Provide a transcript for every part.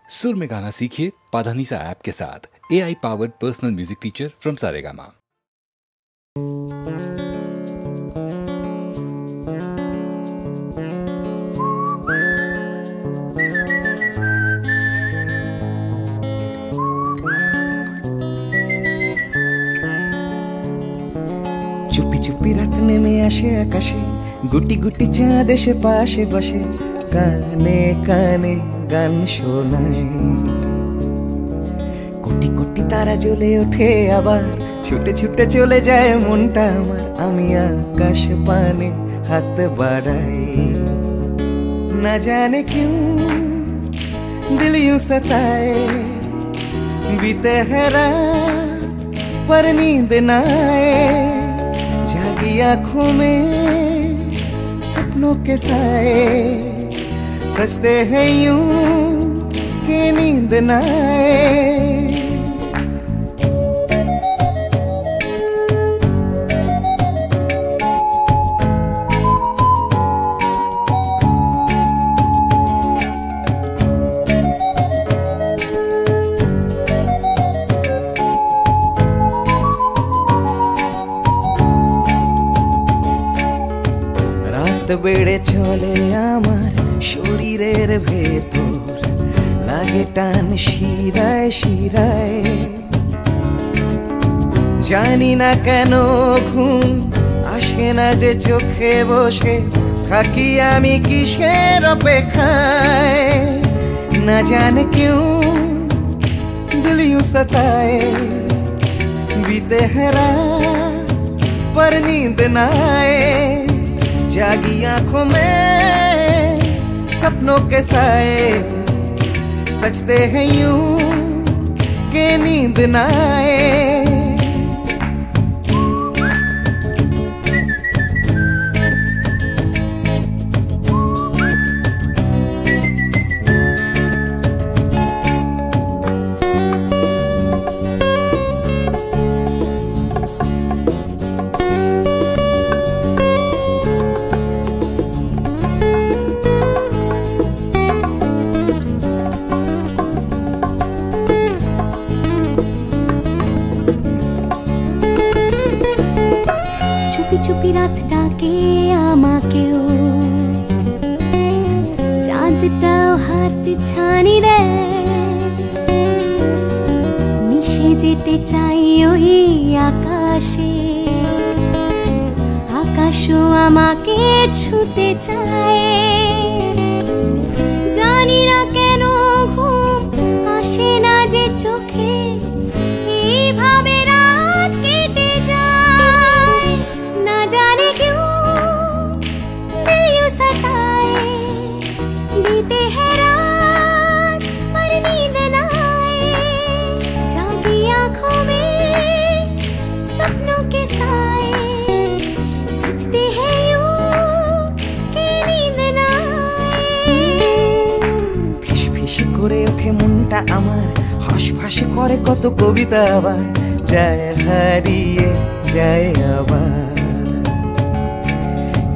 सुर में गाना सीखिए पाधानीसा ऐप के साथ। AI powered personal music teacher from Saregama. চুপি চুপি রাত নেমে আসে আকাশে, গুটি গুটি চাঁদ এসে পাশে বসে, কানে কানে গান শোনায়। কোটি কোটি তারা জ্বলে ওঠে আবার, ছুটে ছুটে চলে যায় মনটা আমার। আমি আকাশ পানে হাত বাড়াই, না জানে क्यों दिल यूं सताए। बीते है रात पर नींद ना आए, जागी आंखों में सपनों के साए। सजते हैं यूं कि नींद ना आए। বেড়ে চলে আমার শরীরের ভেতর, লাগে টান শিরায় শিরায়। জানি না কেন ঘুম আসে না যে চোখে বসে, থাকি আমি কিসের অপেক্ষায়। না জানে क्यों दिल यूं सताए। बीते है रात पर नींद ना आए, जागी आंखों में सपनों के साए। सजते हैं यूं कि नींद ना आए। চুপি চুপি রাত ডাকে আমাকেও, চাঁদটাও হাত ছানি দেয়। মিশে যেতে চাই ওই আকাশে, আকাশও আমাকে ছুতে চায়। জানি না কেন ঘুম আসে না যে চোখে, এইভাবে রাত কেটে যায়। না জানে क्यों दिल यूं सताए। बीते है रात पर नींद ना आए, जागी आंखों में सपनों के साए। सजते हैं यूं कि नींद ना आए। ফিস ফিস করে ওঠে মনটা আমার, হাসফাস করে কত কবিতা আবার, যায় হারিয়ে যায় আবার।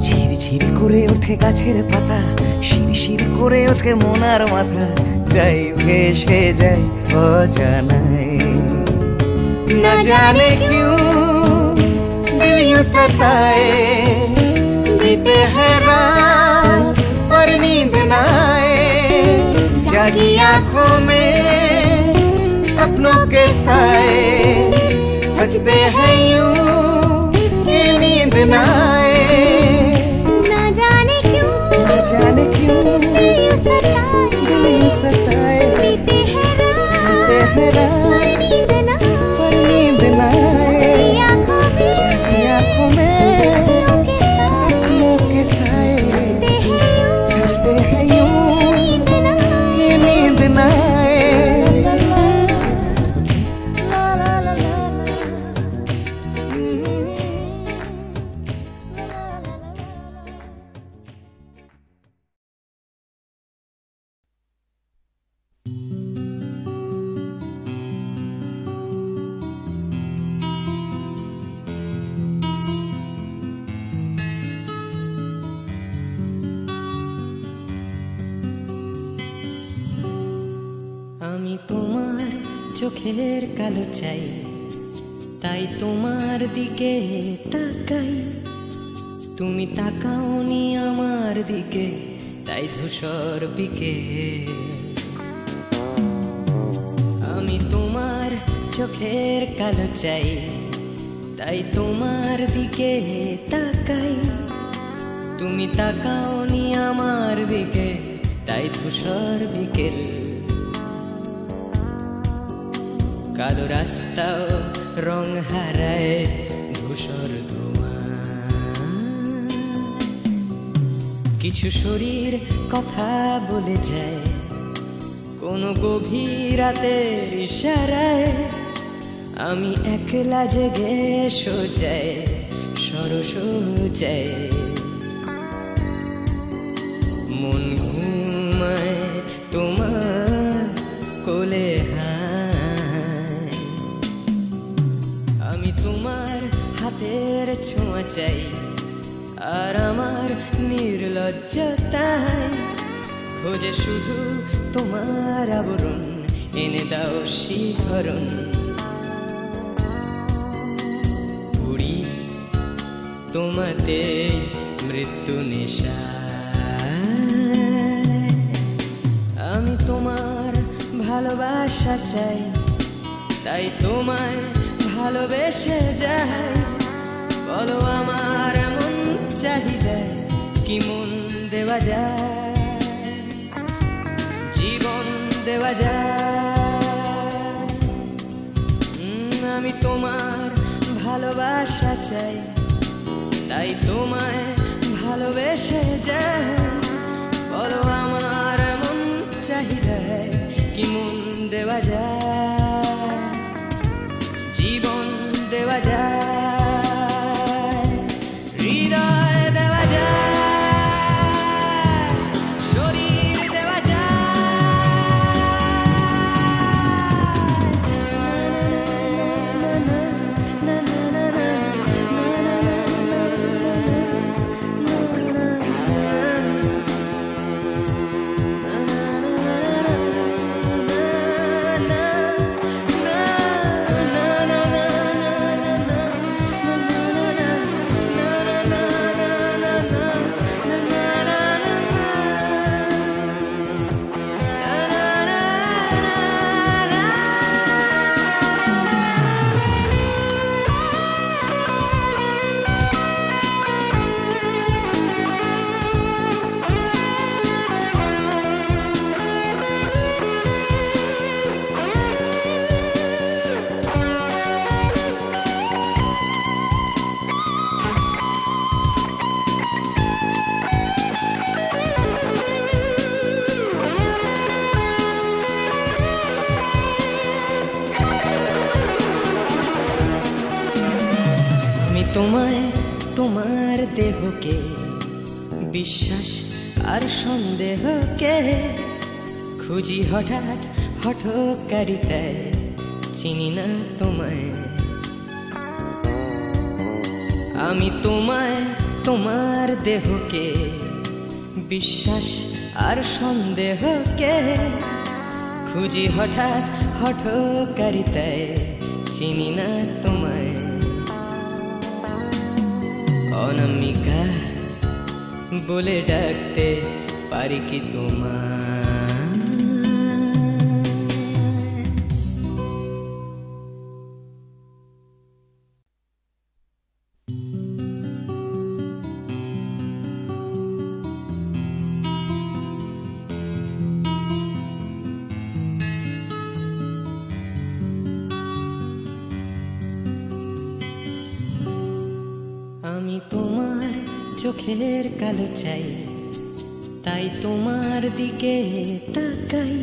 ঝিরঝির করে ওঠে গাছের পাতা, শিরশির করে ওঠে মনার মাথা, যাই ভেসে যায় অজানায়। না জানে क्यों दिल यूं सताए। बीते है रात पर नींद ना आए, जागी आंखों में सपनों के साए। सजते हैं यूं कि नींद ना आए। ना जाने क्यों दिल यूं सताए। बीते है रात पर नींद ना आए, जागी आंखों में सपनों के साए। सजते हैं यूं कि नींद ना आए। আমি তোমার চোখের কালো চাই, তাই তোমার দিকে তাকাই। তুমি তাকাওনি আমার দিকে, তাই ধূসর বিকেল। আমি তোমার চোখের কালো চাই, তাই তোমার দিকে তাকাই। তুমি তাকাওনি আমার দিকে, তাই ধূসর বিকেল। কালো রাস্তাও রং হারায় ধূসর ধোঁয়া। কিছু শরীর কথা বলে যায় কোনো গভীর রাতের ইশারায়। আমি একলা জেগে সোজায় সরস যায়। মন ঘুমায় তোমার কোলে হায়। আমি তোমার হাতের ছোঁয়া চাই, আর আমার নির্লজ্জতায় খোঁজে শুধু তোমার আবরণ। এনে দাও শিহরণ। পুরি তোমাতে মৃত্যু নেশা। আমি তোমার ভালোবাসা চাই, তাই তোমায় ভালোবেসে যাই। বলো আমার এমন চাহিদা কি মন দেওয়া যায়, জীবন দেওয়া যায়। আমি তোমার ভালোবাসা চাই, তাই তোমায় ভালোবেসে যাই। বলো আমার এমন চাহিদা কি মন দেওয়া যায়, জীবন দেওয়া যায়, হৃদয় দেওয়া যায়, শরীর দেওয়া তোমায় তোমার দেহকে বিশ্বাস আর সন্দেহকে খুঁজি হঠাৎ হঠকারিতায় চিনি না তোমায়। আমি তোমায় তোমার দেহকে বিশ্বাস আর সন্দেহকে খুঁজি হঠাৎ হঠকারিতায় চিনি না তোমায়। অনামিকা বলে ডাকতে পারি কি তোমায়? আমি তোমার চোখের কালো চাই, তাই তোমার দিকে তাকাই।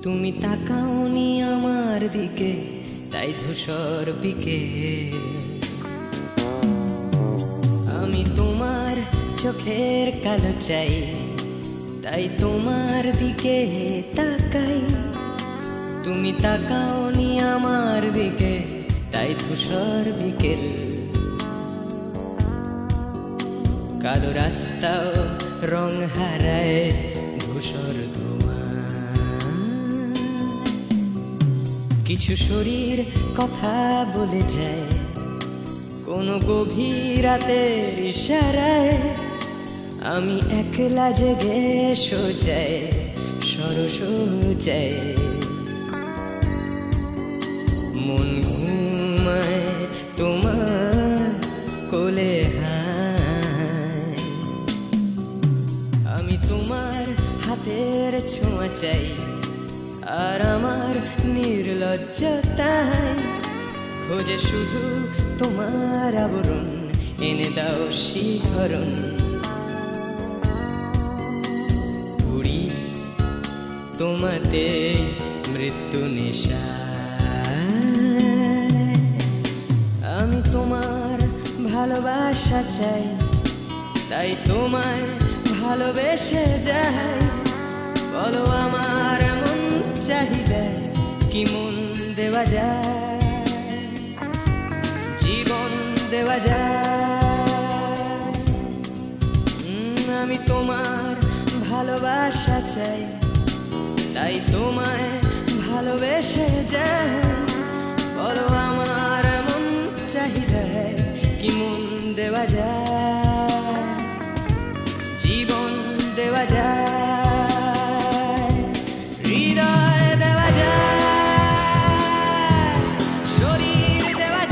তুমি তাকাওনি আমার দিকে, তাই ধূসর বিকেল। আমি তোমার চোখের কালো চাই, তাই তোমার দিকে তাকাই। তুমি তাকাওনি আমার দিকে, তাই ধূসর বিকেল। কালো রাস্তাও রং হারায় ধূসর ধোঁয়া। কিছু শরীর কথা বলে যায় কোনো গভীর রাতের ইশারায় আমি একলা জেগে সোজায় সরস যায় মন ঘুমায় তোমার কোলে হায় আমি তোমার হাতের ছোঁয়া চাই আর আমার নির্লজ্জতায় খোঁজে শুধু তোমার আবরণ এনে দাও শিহরণ ঘুরি তোমাতে মৃত্যু নেশা আমি তোমার ভালোবাসা চাই তাই তোমায় ভালোবেসে যাই বলো আমার এমন চাহিদা কি মন দেওয়া যায় জীবন দেওয়া যায় আমি তোমার ভালোবাসা চাই তাই তোমায় ভালোবেসে যাই বলো আমার এমন চাহিদা কি মন দেওয়া যায় জীবন দেওয়া যায় হৃদয় দেওয়া যায় শরীর দেওয়া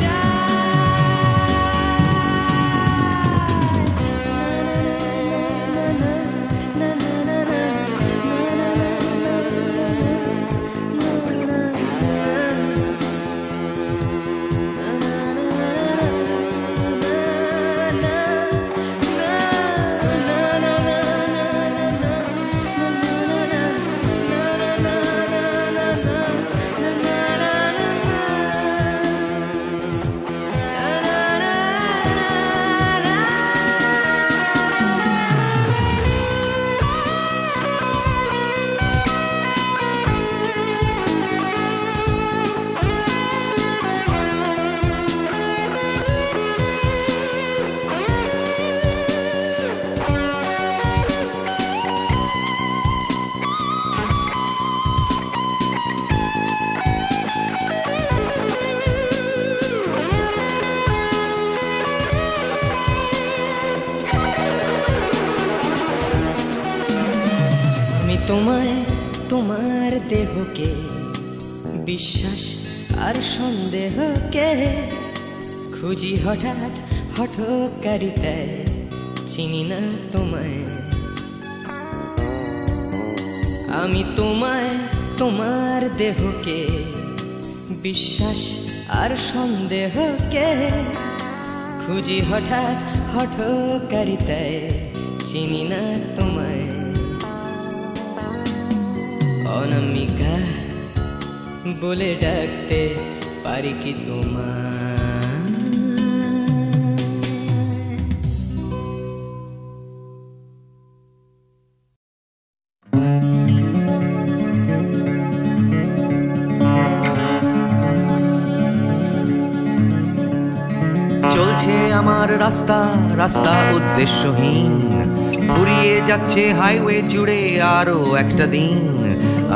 তোমায় তোমার দেহকে বিশ্বাস আর সন্দেহকে খুঁজি হঠাৎ হঠকারিতায় চিনি না তোমায় আমি তোমায় তোমার দেহকে বিশ্বাস আর সন্দেহকে খুঁজি হঠাৎ হঠকারিতায় চিনি না তোমায় অনামিকা বলে ডাকতে পারি কি তোমায় চলছে আমার রাস্তা রাস্তা উদ্দেশ্যহীন ফুরিয়ে যাচ্ছে হাইওয়ে জুড়ে আরো একটা দিন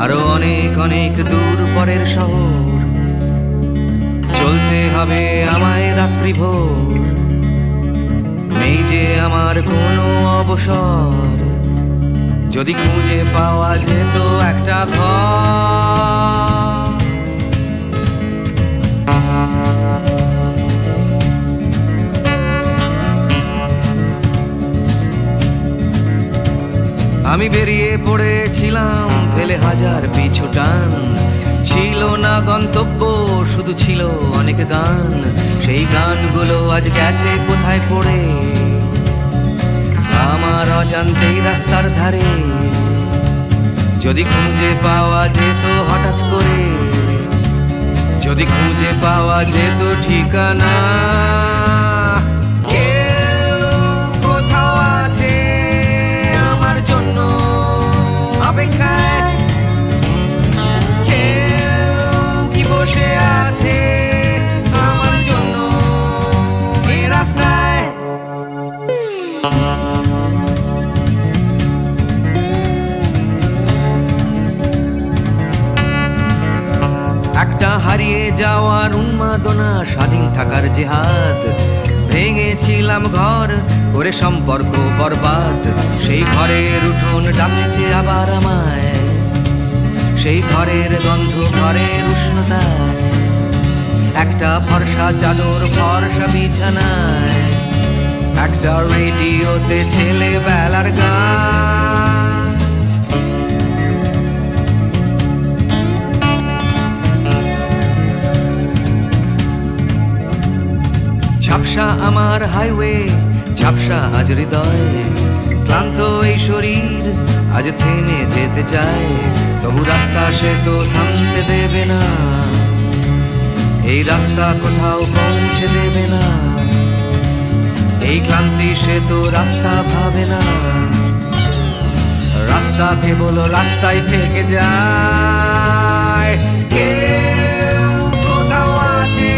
আরো অনেক অনেক দূর পরের শহর চলতে হবে আমায় রাত্রি ভোর নেই যে আমার কোনো অবসর যদি খুঁজে পাওয়া যেত একটা ঘর আমি বেরিয়ে পড়েছিলাম ফেলে হাজার পিছু টান ছিল না গন্তব্য শুধু ছিল অনেক গান সেই গানগুলো আজ গেছে কোথায় পড়ে আমার অজান্তেই রাস্তার ধারে যদি খুঁজে পাওয়া যেত হঠাৎ করে যদি খুঁজে পাওয়া যেত ঠিকানা অপেক্ষায় কেউ কি বসে আছে আমার জন্য এই রাস্তায় একটা হারিয়ে যাওয়ার উন্মাদনা, স্বাধীন থাকার জেহাদ। ভেঙেছিলাম ঘর করে সম্পর্ক বরবাদ, সেই ঘরের উঠোন ডাকছে আবার আমায়, সেই ঘরের গন্ধ ঘরের উষ্ণতায়, একটা ফর্সা চাদর ফর্সা বিছানায়, একটা রেডিওতে ছেলেবেলার গান। ঝাপসা আমার হাইওয়ে, ঝাপসা আজ হৃদয়, ক্লান্ত এই শরীর আজ থেমে যেতে চায়, তবু রাস্তা সে তো থামতে দেবে না, এই রাস্তা কোথাও পৌঁছে দেবে না, এই ক্লান্তি সে তো রাস্তা ভাবে না, রাস্তা কেবল রাস্তায় থেকে যায়। কেউ কোথাও আছে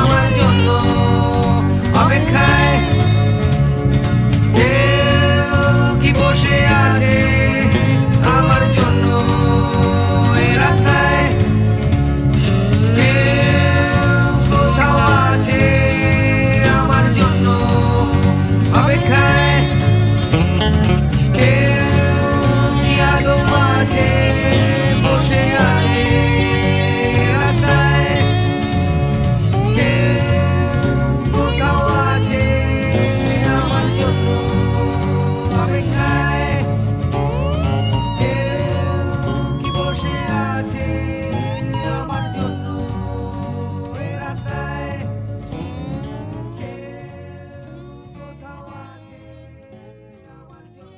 আমার জন্য অপেক্ষায়, কেউ কি বসে আছে আমার জন্য এই রাস্তায়, কেউ কোথাও আছে আমার জন্য অপেক্ষায়, কেউ কি আদৌ আছে বসে আছে রাস্তায়, কেউ কোথাও আছে আমার জন্য অপেক্ষায়, কেউ কি বসে আছে আমার জন্য এই রাস্তায়, কেউ কোথাও আছে আমার জন্য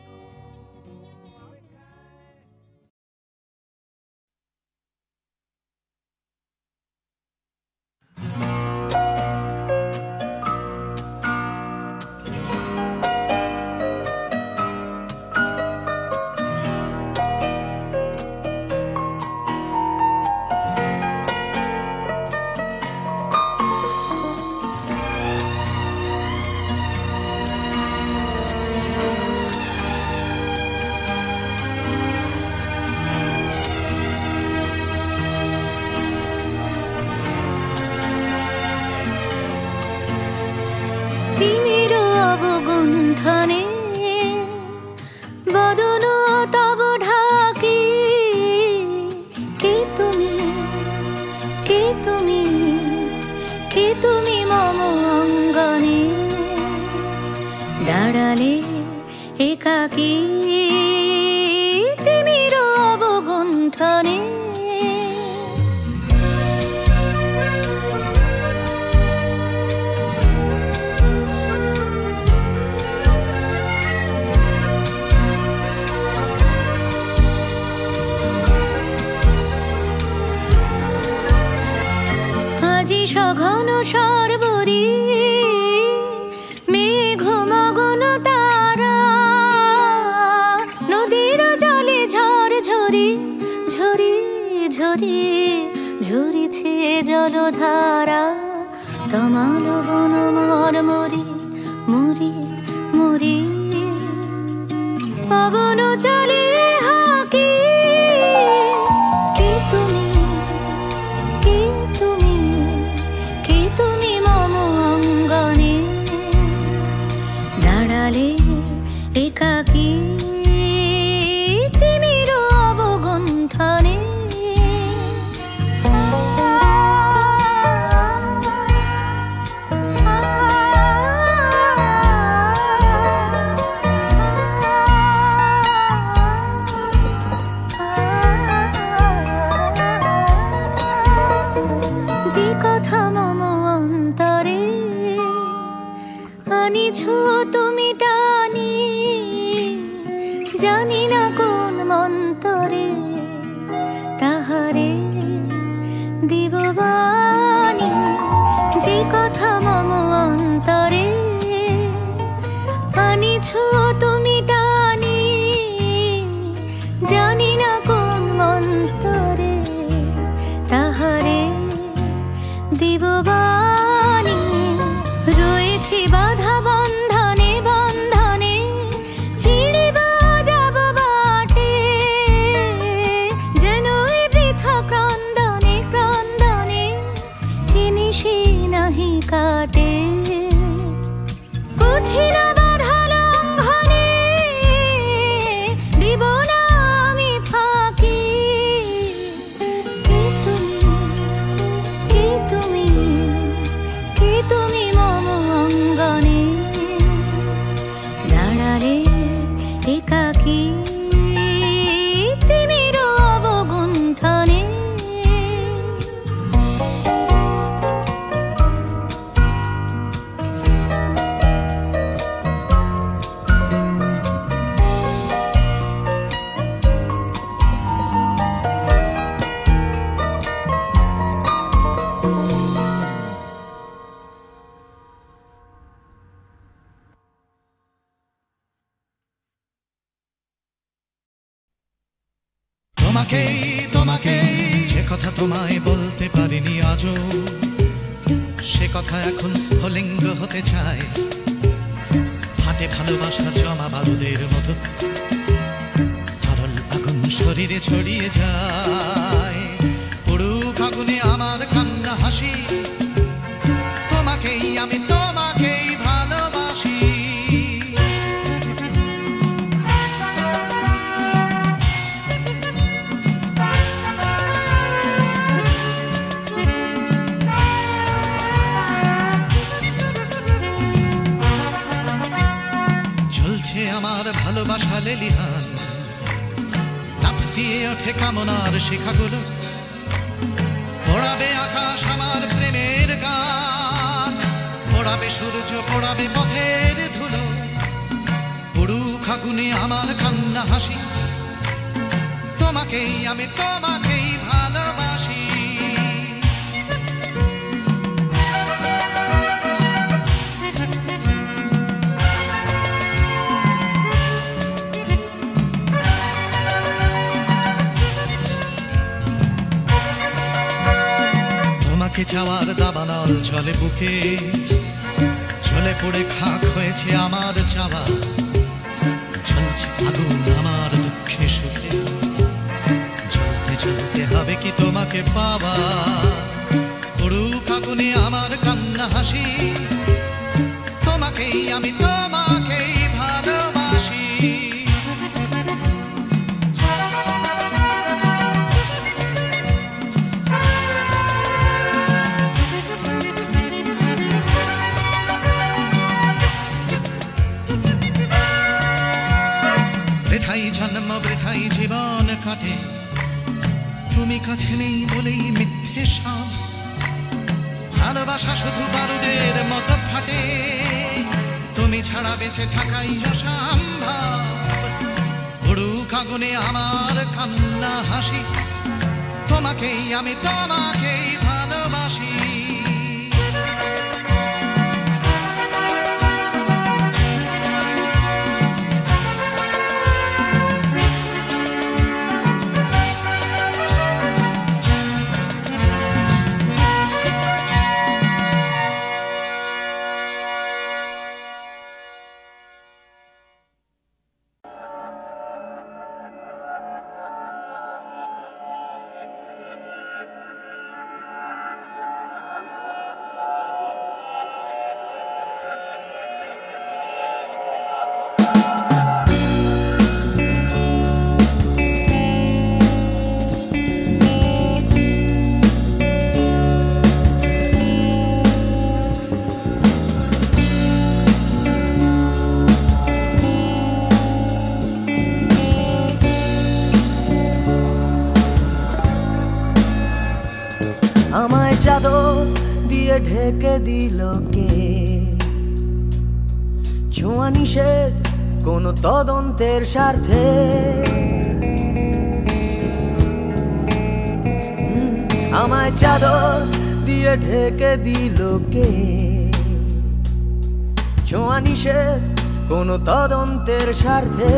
তিমির অবগুণ্ঠনে বদন তব ঢাকি, কে তুমি, কে তুমি, কে তুমি মম অঙ্গনে দাঁড়ালে একাকী, তিমির অবগুণ্ঠনে আজি সঘন সর্বরী মেঘ মগন তারা, নদীর জলে ঝড় ঝরি ঝরি ঝরি ঝরিছে জলধারা, তমাল বন মরমরি মরি মরি, পবন চলে হাকি, কে তুমি, কে তুমি, কে তুমি মম অঙ্গনে দাঁড়ালে একাকী, তিমির অবগুণ্ঠনে তোমাকেই তোমাকেই যে কথা তোমায় বলতে পারিনি আজও, সে কথা এখন স্ফুলিঙ্গ হতে চায়। হাতে ভালোবাসা জমা বারুদের মতো, তরল আগুন শরীরে ছড়িয়ে যায়। পুরুক আগুনে আমার কান্না হাসি, তোমাকেই আমি তোমাকেই ভালোবাসি। ঝুলছে আমার ভালোবাসা লেলিহান, লাফ দিয়ে ওঠে কামনার শিখাগুলো, পোড়াবে আকাশ আমার প্রেমের গান, পোড়াবে সূর্য পোড়াবে পথের ধুলো। পুরুক আগুনে আমার কান্না হাসি, তোমাকেই আমি তোমাকেই ভালোবাসি। তোমাকে চাওয়ার দাবানল চলে বুকে, চলে পড়ে খাক হয়েছে আমার চাওয়া। জ্বলছে আগুন আমার দুঃখে সুখে, জ্বলতে জ্বলতে হবে কি তোমাকে পাওয়া। পুরুক আগুনে আমার কান্না হাসি, তোমাকেই আমি তোমাকেই ভালোবাসি। বৃথাই জন্ম বৃথাই জীবন কাটে, তুমি কাছে নেই বলেই মিথ্যে সব। ভালোবাসা শুধু বারুদের মতো ফাটে, তুমি ছাড়া বেঁচে থাকাই অসম্ভব। পুরুক আগুনে আমার কান্না হাসি, তোমাকেই আমি তোমাকেই ভালোবাসি। আমায় চাদর দিয়ে ঢেকে দিল কে, ছোঁয়া নিষেধ কোন তদন্তের স্বার্থে। আমায় চাদর দিয়ে ঢেকে দিল কে, ছোঁয়া নিষেধ কোন তদন্তের স্বার্থে।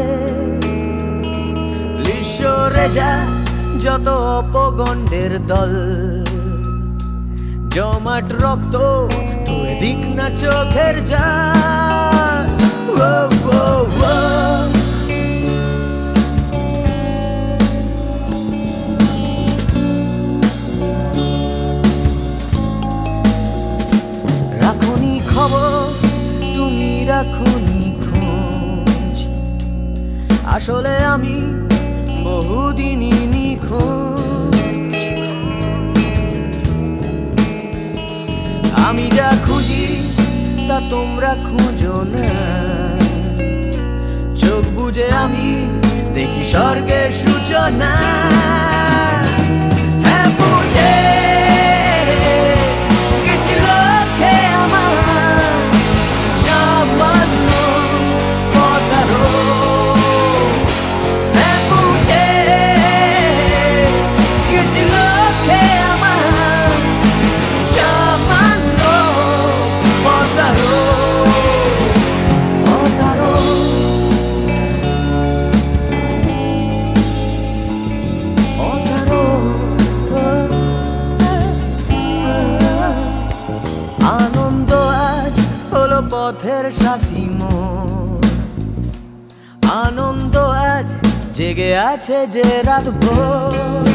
সরে যা যত অপগণ্ডের দল, জমাট রক্ত তুই দিক না চোখের জল। রাখুনি খবর তুমি রাখুনি খোঁজ, আসলে আমি বহুদিনই নিখোঁজ। আমি যা খুঁজি তা তোমরা খুঁজো না, চোখ বুঝে আমি দেখি স্বর্গের সূচনা। হ্যাঁ বুঝে কিছু লোকে আমার সামান্য পথারো। হ্যাঁ বুঝে কিছু লোকে আমার সামান্য পথারো। পথের সাথী মোর। আনন্দ আজ জেগে আছে যে রাত ভোর,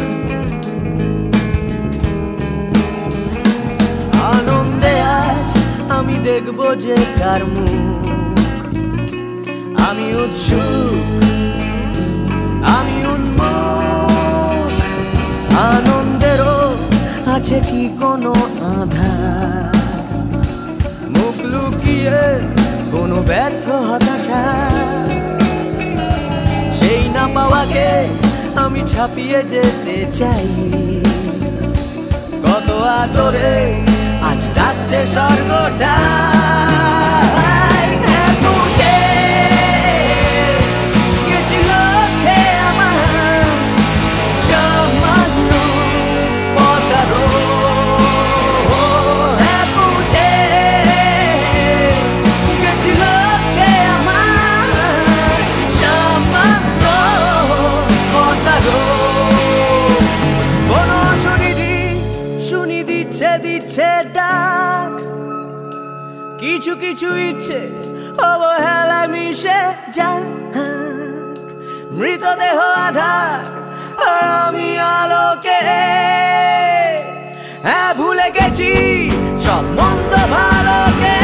আনন্দে আজ আমি দেখব যে কার মুখ। আমি উৎসুক, আমি উন্মুখ, আনন্দেরও আছে কি কোনো আধার? মুখ লুকিয়ে কোনো ব্যর্থ হতাশা, সেই না পাওয়াকে আমি ছাপিয়ে যেতে চাই। কত আদরে আজ ডাকছে স্বর্গটা। দিচ্ছে ডাক, কিছু কিছু ইচ্ছে অবহেলা মিশে যাক। মৃতদেহ আধার আর আমি আলোকে, হ্যাঁ ভুলে গেছি সব মন্দ ভালোকে।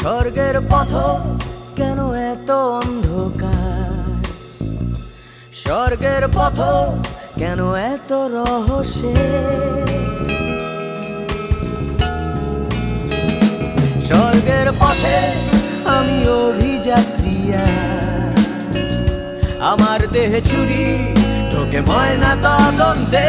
স্বর্গের পথ কেন এত অন্ধকার? স্বর্গের পথ কেন এত রহস্যের? স্বর্গের পথে আমি অভিযাত্রী আজ, আমার দেহে ছুরি ঢোকে ময়না তদন্তে।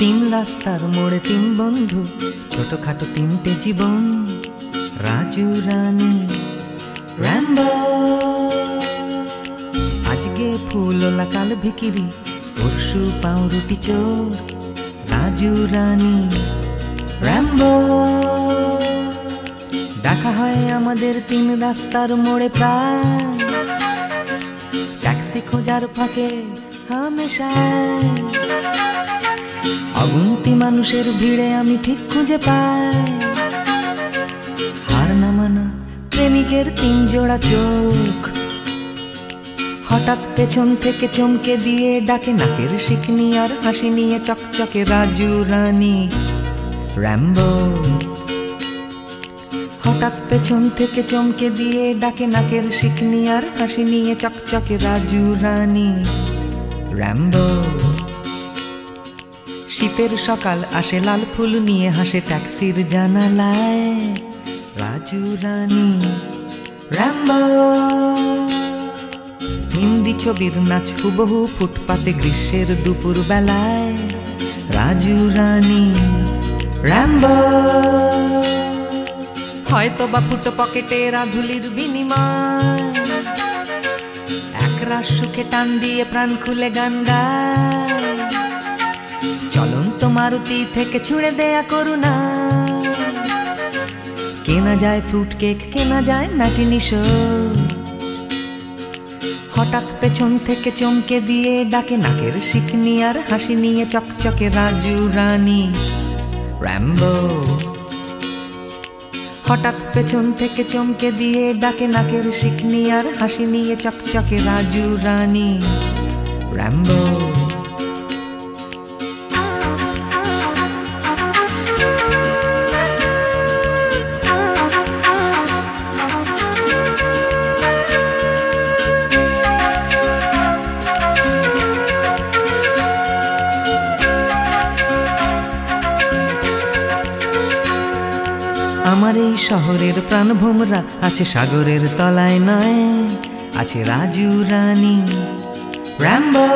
তিন রাস্তার মোড়ে তিন বন্ধু, ছোটখাটো তিনটে জীবন, রাজু রানী র্যাম্বো। আজকে ফুলওলা কাল ভিকিরি, পরশু পাউরুটি চোর রাজু রানী র্যাম্বো। দেখা হয় আমাদের 3 রাস্তার মোড়ে প্রায়, ট্যাক্সি খোঁজার ফাঁকে হামেশায়। অগুন্তি মানুষের ভিড়ে আমি ঠিক খুঁজে পাই হার না মানা প্রেমিকের 3 জোড়া চোখ। হঠাৎ পেছন থেকে চমকে দিয়ে ডাকে নাকের শিকনি আর হাসি নিয়ে চকচকে রাজু রানী র্যাম্বো। হঠাৎ পেছন থেকে চমকে দিয়ে ডাকে নাকের শিকনি আর হাসি নিয়ে চকচকে রাজু রানী র্যাম্বো। শীতের সকাল আসে লাল ফুল নিয়ে হাসে ট্যাক্সির জানালায় রাজু রানী র্যাম্বো। হিন্দি ছবির নাচ হুবহু ফুটপাতে গ্রীষ্মের দুপুর বেলায় রাজু রানী র্যাম্বো। হয়তো বা ফুটো পকেটে রাধুলির বিনিময়, একরাশ সুখে টান দিয়ে প্রাণ খুলে গান গায়। চলন্ত মারুতি থেকে ছুঁড়ে দেয়া করুণা, কেনা যায় ফ্রুট কেক, কেনা যায় ম্যাটিনি শো। হঠাৎ পেছন থেকে চমকে দিয়ে ডাকে নাকের শিকনি আর হাসি নিয়ে চকচকে রাজু রানী র্যাম্বো। হঠাৎ পেছন থেকে চমকে দিয়ে ডাকে নাকের শিকনি আর হাসি নিয়ে চকচকে রাজু রানী র্যাম্বো। আমার এই শহরের প্রাণভোমরা আছে সাগরের তলায় নয়, আছে রাজু রানী র্যাম্বো।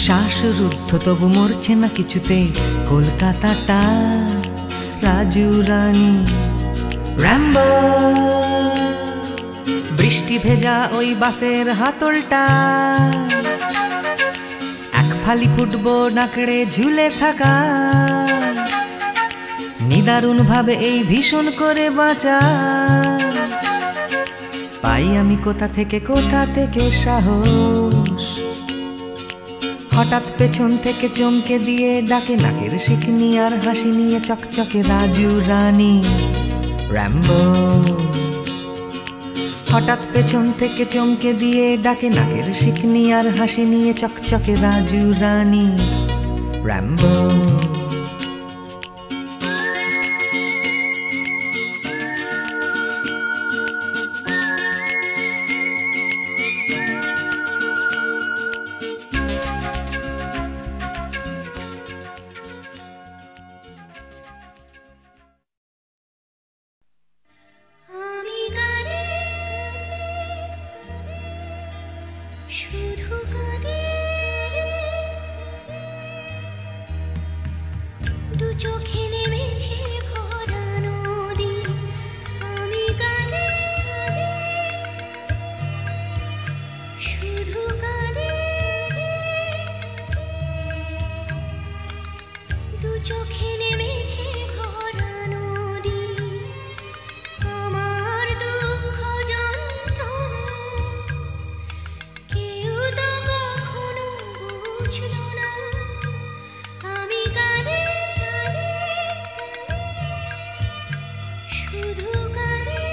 শ্বাসরুদ্ধ তবু মরছে না কিছুতে কলকাতাটা রাজু রানী র্যাম্বো। বৃষ্টি ভেজা ওই বাসের হাতলটা, এক ফালি ফুটবল নাকড়ে ঝুলে থাকা। নিদারুণ ভাবে এই ভীষণ করে বাঁচা, পাই আমি কোথা থেকে সাহস। হঠাৎ পেছন থেকে চমকে দিয়ে ডাকে নাকের শিকনি আর হাসি নিয়ে চকচকে রাজু রানী র্যাম্বো। হঠাৎ পেছন থেকে চমকে দিয়ে ডাকে নাকের শিকনি আর হাসি নিয়ে চকচকে রাজু রানী র্যাম্বো। শুধু কাঁদে দু চোখে নেমেছে ভরা নদী, আমি কাঁদে শুধু কাঁদে দু চোখে নেমেছে ভরা নদী। আমার দুঃখ যন্ত্রণা কেউ তো কখনো বুঝলো না, আমি কাঁদে শুধু কাঁদে।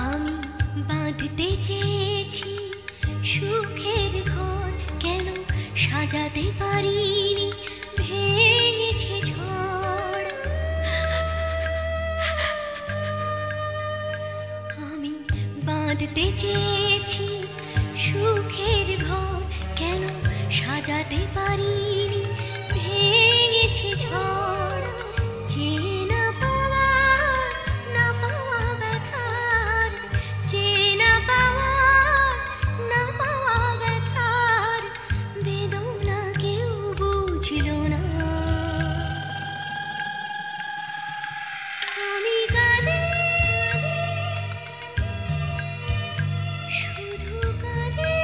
আমি বাঁধতে চেয়েছি সুখের ঘর, কেন সাজাতে পারিনি, ভেঙেছে ঝড়। আমি বাঁধতে চেয়েছি সুখের ঘর, কেন সাজাতে পারিনি ভেঙেছে ঝড় চেনা পাওয়া না পাওয়া ব্যথার চেনা পাওয়া না পাওয়া ব্যথার বেদনা কেউ বুঝল না আমি কাঁদি শুধু কাঁদি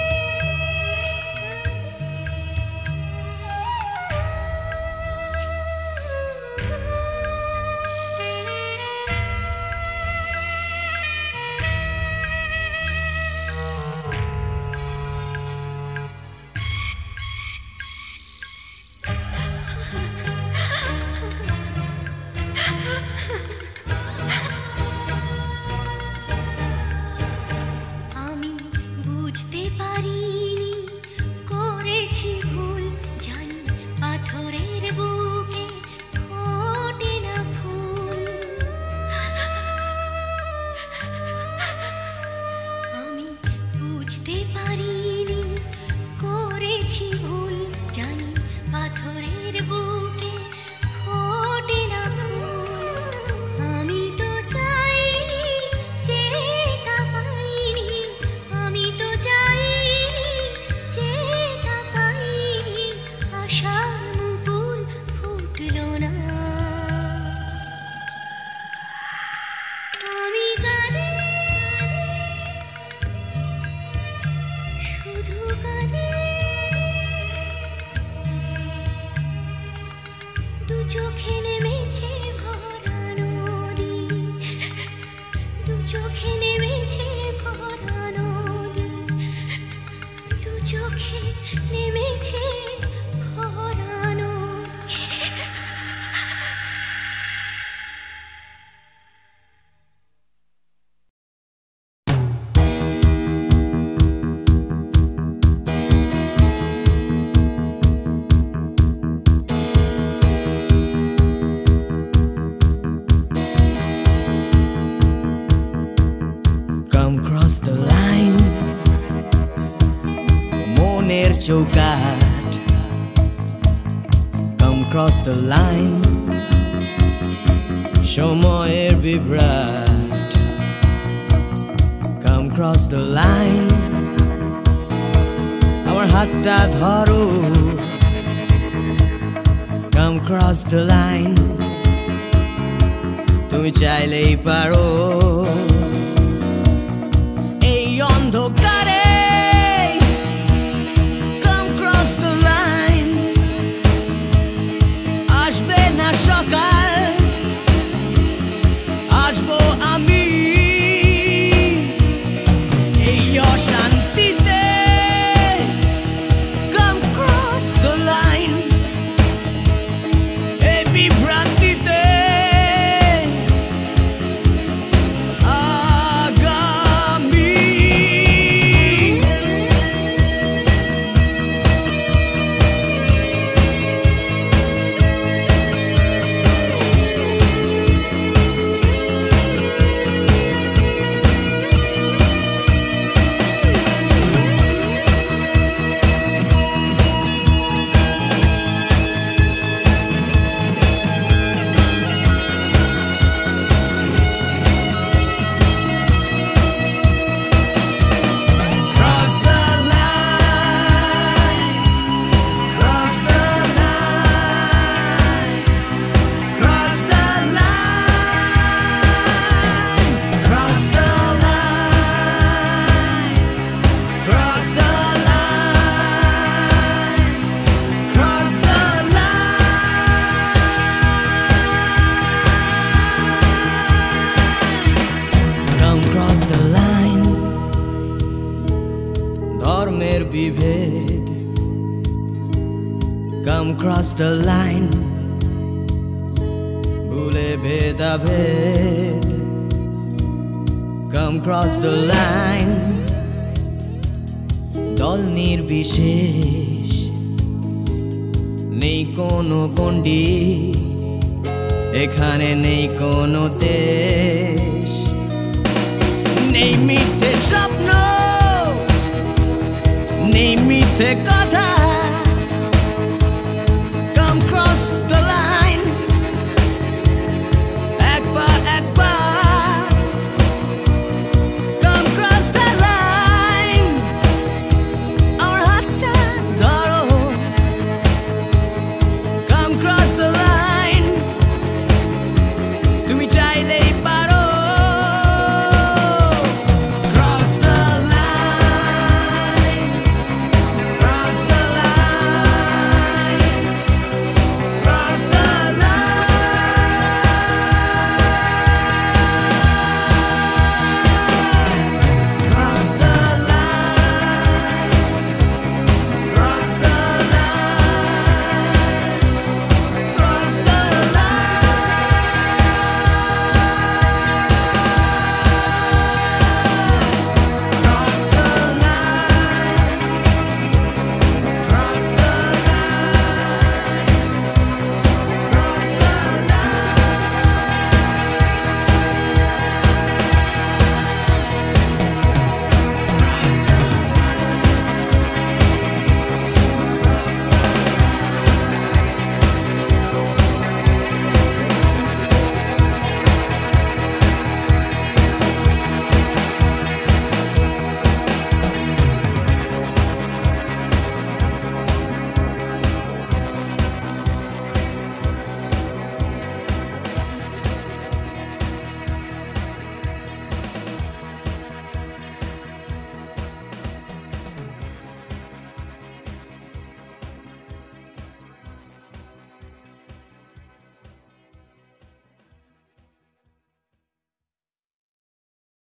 আমি বুঝতে পারিনি করেছি ভুল জানি পাথরের বুকে ফোটে না ফুল আমি বুঝতে পারিনি করেছি ভুল জানি পাথরের বুকে ফোটে না ফুল আমি তো চাইনি যেটা পাইনি আমি তো চাইনি যেটা পাইনি আশার মুকুল ফুটল না আমি কাঁদি শুধু কাঁদি দু চোখে নেমেছে ভরা নদী দু চোখে নেমেছে ভরা নদী দু চোখে নেমেছে ভরা নদী Come cross the line মনের চৌকাট Come cross the line সময়ের বিভ্রাট Come cross the line আমার হাতটা ধরো Come cross the line তুমি চাইলেই পারো এই অন্ধকারে Come cross the line আসবে না সকাল আসবো আমি এই অশান্তিতে Come cross the line এই বিভ্রান্তিতে বিভেদ Come cross the line ভুলে ভেদাভেদ Come cross the line দল নির্বিশেষ নেই কোনো গণ্ডি এখানে নেই কোনো দেশ নেই মিথ্যে স্বপ্ন নেই মিথ্যে